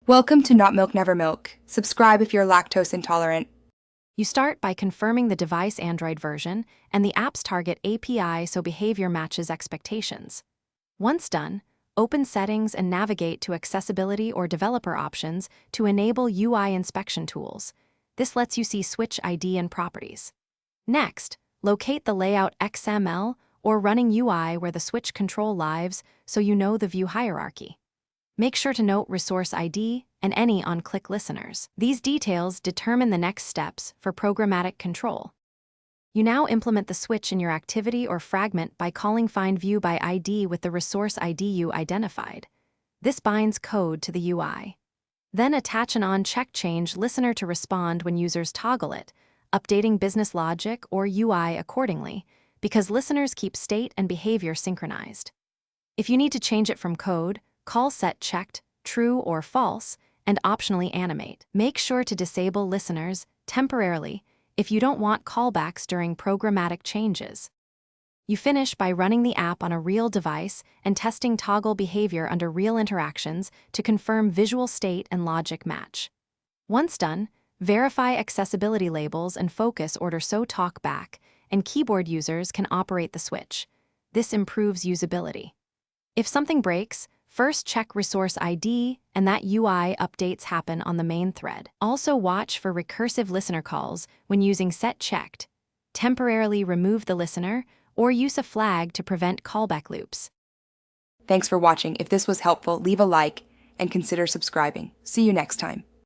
Welcome to Not Milk Never Milk. Subscribe if you're lactose intolerant. You start by confirming the device Android version and the app's target API so behavior matches expectations. Once done, open Settings and navigate to Accessibility or Developer options to enable UI inspection tools. This lets you see switch ID and properties. Next, locate the Layout XML or Running UI where the switch control lives so you know the view hierarchy. Make sure to note Resource ID and any on-click listeners. These details determine the next steps for programmatic control. You now implement the switch in your activity or fragment by calling Find View by ID with the resource ID you identified. This binds code to the UI. Then attach an on-check change listener to respond when users toggle it, updating business logic or UI accordingly, because listeners keep state and behavior synchronized. If you need to change it from code, call setChecked, true or false, and optionally animate. Make sure to disable listeners temporarily if you don't want callbacks during programmatic changes. You finish by running the app on a real device and testing toggle behavior under real interactions to confirm visual state and logic match. Once done, verify accessibility labels and focus order so talk back, and keyboard users can operate the switch. This improves usability. If something breaks, first check Resource ID, and that UI updates happen on the main thread. Also watch for recursive listener calls when using setChecked. Temporarily remove the listener, or use a flag to prevent callback loops. Thanks for watching. If this was helpful, leave a like and consider subscribing. See you next time.